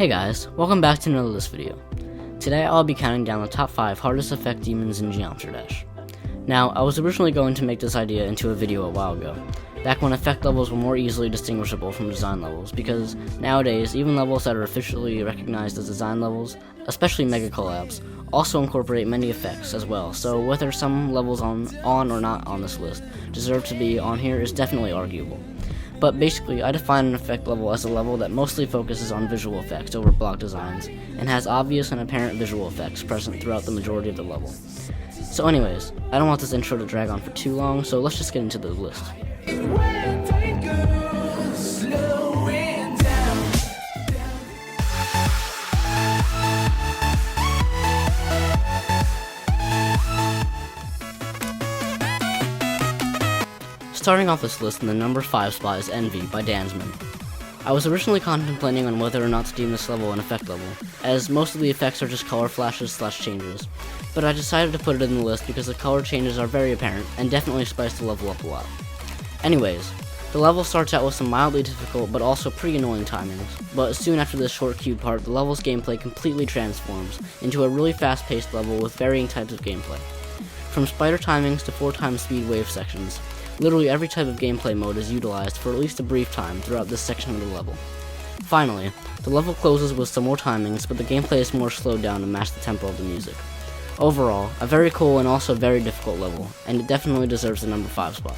Hey guys, welcome back to another list video. Today I'll be counting down the top 5 hardest effect demons in Geometry Dash. Now, I was originally going to make this idea into a video a while ago, back when effect levels were more easily distinguishable from design levels, because nowadays, even levels that are officially recognized as design levels, especially mega collabs, also incorporate many effects as well, so whether some levels on or not on this list deserve to be on here is definitely arguable. But basically, I define an effect level as a level that mostly focuses on visual effects over block designs, and has obvious and apparent visual effects present throughout the majority of the level. So anyways, I don't want this intro to drag on for too long, so let's just get into the list. Starting off this list in the number 5 spot is Envied by Dansman. I was originally contemplating on whether or not to deem this level an effect level, as most of the effects are just color flashes / changes, but I decided to put it in the list because the color changes are very apparent and definitely spice the level up a lot. Anyways, the level starts out with some mildly difficult but also pretty annoying timings, but soon after this short cube part, the level's gameplay completely transforms into a really fast-paced level with varying types of gameplay. From spider timings to 4x speed wave sections, literally every type of gameplay mode is utilized for at least a brief time throughout this section of the level. Finally, the level closes with some more timings, but the gameplay is more slowed down to match the tempo of the music. Overall, a very cool and also very difficult level, and it definitely deserves the number 5 spot.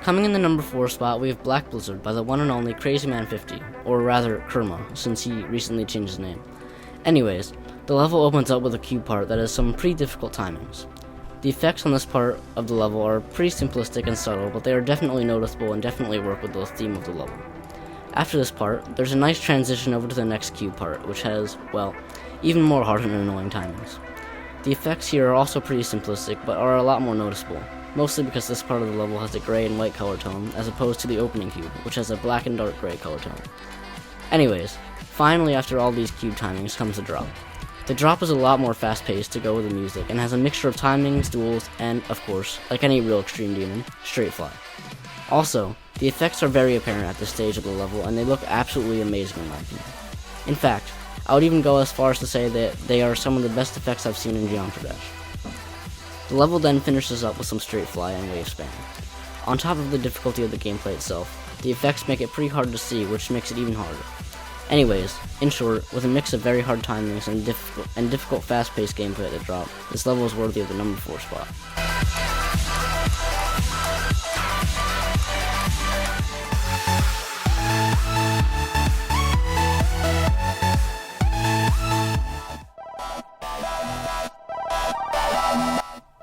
Coming in the number 4 spot, we have Black Blizzard by the one and only Crazyman50, or rather Kerma, since he recently changed his name. Anyways, the level opens up with a cube part that has some pretty difficult timings. The effects on this part of the level are pretty simplistic and subtle, but they are definitely noticeable and definitely work with the theme of the level. After this part, there's a nice transition over to the next cube part, which has, well, even more hard and annoying timings. The effects here are also pretty simplistic, but are a lot more noticeable, mostly because this part of the level has a gray and white color tone, as opposed to the opening cube, which has a black and dark gray color tone. Anyways, finally after all these cube timings comes the drop. The drop is a lot more fast-paced to go with the music, and has a mixture of timings, duels, and, of course, like any real extreme demon, straight fly. Also, the effects are very apparent at this stage of the level, and they look absolutely amazing in my opinion. In fact, I would even go as far as to say that they are some of the best effects I've seen in Geometry Dash. The level then finishes up with some straight fly and wave spam. On top of the difficulty of the gameplay itself, the effects make it pretty hard to see, which makes it even harder. Anyways, in short, with a mix of very hard timings and difficult fast-paced gameplay at the drop, this level is worthy of the number 4 spot.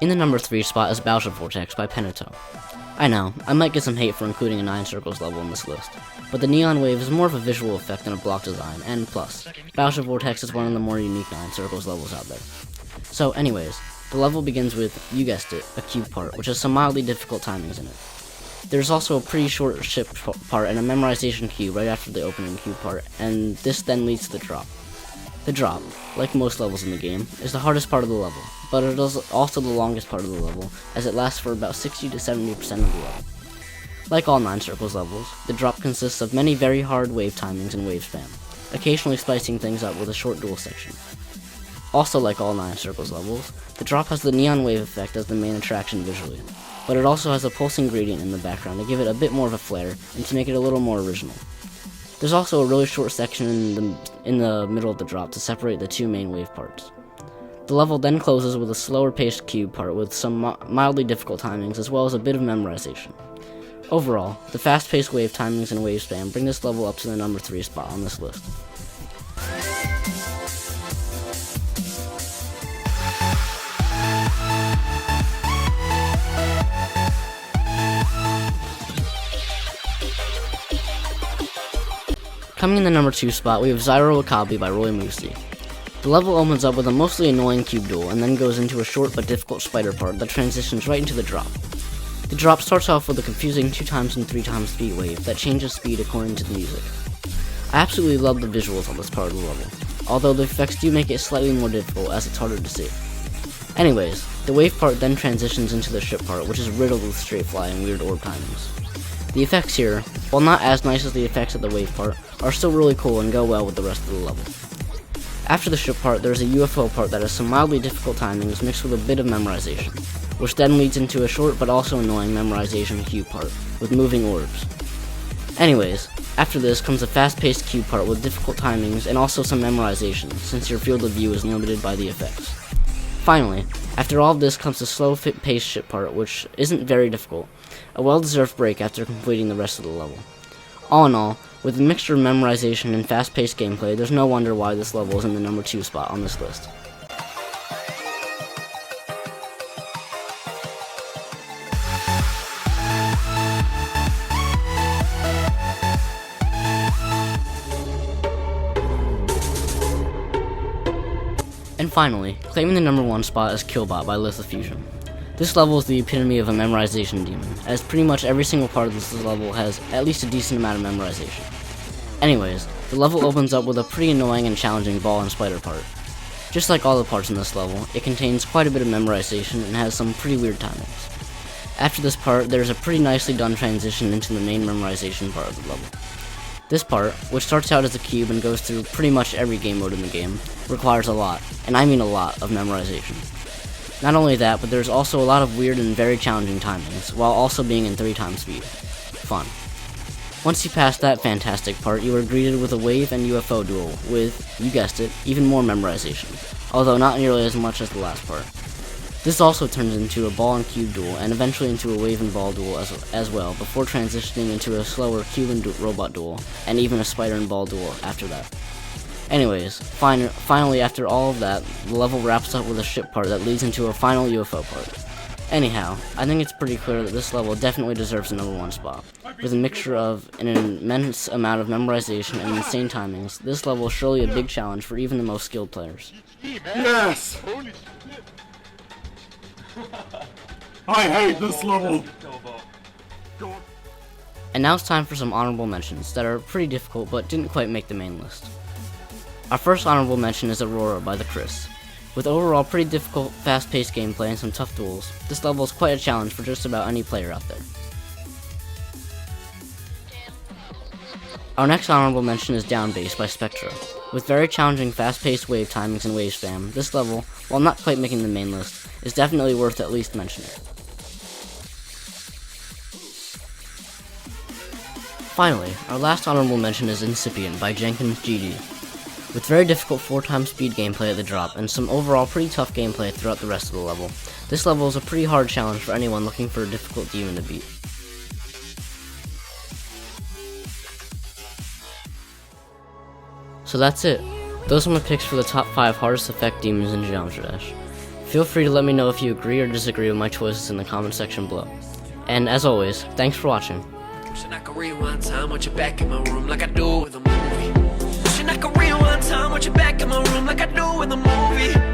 In the number 3 spot is Bowser Vortex by Penito. I know, I might get some hate for including a 9 circles level in this list, but the neon wave is more of a visual effect than a block design, and plus, Bowser Vortex is one of the more unique 9 circles levels out there. So anyways, the level begins with, you guessed it, a cube part, which has some mildly difficult timings in it. There's also a pretty short ship part and a memorization cube right after the opening cube part, and this then leads to the drop. The drop, like most levels in the game, is the hardest part of the level, but it is also the longest part of the level, as it lasts for about 60 to 70% of the level. Like all 9 circles levels, the drop consists of many very hard wave timings and wave spam, occasionally spicing things up with a short duel section. Also like all 9 circles levels, the drop has the neon wave effect as the main attraction visually, but it also has a pulsing gradient in the background to give it a bit more of a flair and to make it a little more original. There's also a really short section in the middle of the drop to separate the 2 main wave parts. The level then closes with a slower paced cube part with some mildly difficult timings as well as a bit of memorization. Overall, the fast paced wave timings and wave spam bring this level up to the number 3 spot on this list. Coming in the number 2 spot, we have Zyro Wakabi by Roy Musi. The level opens up with a mostly annoying cube duel, and then goes into a short but difficult spider part that transitions right into the drop. The drop starts off with a confusing 2x and 3x speed wave that changes speed according to the music. I absolutely love the visuals on this part of the level, although the effects do make it slightly more difficult as it's harder to see. Anyways, the wave part then transitions into the ship part, which is riddled with straight fly and weird orb timings. The effects here, while not as nice as the effects of the wave part, are still really cool and go well with the rest of the level. After the ship part, there's a UFO part that has some mildly difficult timings mixed with a bit of memorization, which then leads into a short but also annoying memorization cube part, with moving orbs. Anyways, after this comes a fast-paced cube part with difficult timings and also some memorization, since your field of view is limited by the effects. Finally, after all of this comes the slow-paced ship part, which isn't very difficult, a well-deserved break after completing the rest of the level. All in all, with a mixture of memorization and fast-paced gameplay, there's no wonder why this level is in the number 2 spot on this list. And finally, claiming the number 1 spot is Killbot by Lithofusion. This level is the epitome of a memorization demon, as pretty much every single part of this level has at least a decent amount of memorization. Anyways, the level opens up with a pretty annoying and challenging ball and spider part. Just like all the parts in this level, it contains quite a bit of memorization and has some pretty weird timings. After this part, there's a pretty nicely done transition into the main memorization part of the level. This part, which starts out as a cube and goes through pretty much every game mode in the game, requires a lot, and I mean a lot, of memorization. Not only that, but there's also a lot of weird and very challenging timings, while also being in 3x speed. Fun. Once you pass that fantastic part, you are greeted with a wave and UFO duel with, you guessed it, even more memorization, although not nearly as much as the last part. This also turns into a ball and cube duel, and eventually into a wave and ball duel as well, before transitioning into a slower cube and robot duel, and even a spider and ball duel after that. Anyways, finally after all of that, the level wraps up with a ship part that leads into a final UFO part. Anyhow, I think it's pretty clear that this level definitely deserves the number 1 spot. With a mixture of an immense amount of memorization and insane timings, this level is surely a big challenge for even the most skilled players. Yes! I hate this level! And now it's time for some honorable mentions that are pretty difficult but didn't quite make the main list. Our first honorable mention is Aurora by the Chris. With overall pretty difficult, fast-paced gameplay and some tough duels, this level is quite a challenge for just about any player out there. Our next honorable mention is Down Bass by Spectra. With very challenging fast-paced wave timings and wave spam, this level, while not quite making the main list, is definitely worth at least mentioning. Finally, our last honorable mention is Incipient by Jenkins GD. With very difficult 4x speed gameplay at the drop, and some overall pretty tough gameplay throughout the rest of the level, this level is a pretty hard challenge for anyone looking for a difficult demon to beat. So that's it. Those are my picks for the top 5 hardest effect demons in Geometry Dash. Feel free to let me know if you agree or disagree with my choices in the comment section below. And as always, thanks for watching. Wishing I could rewind time with you back in my room like I do with a movie. Wishing I could rewind time with you back in my room like I do with a movie.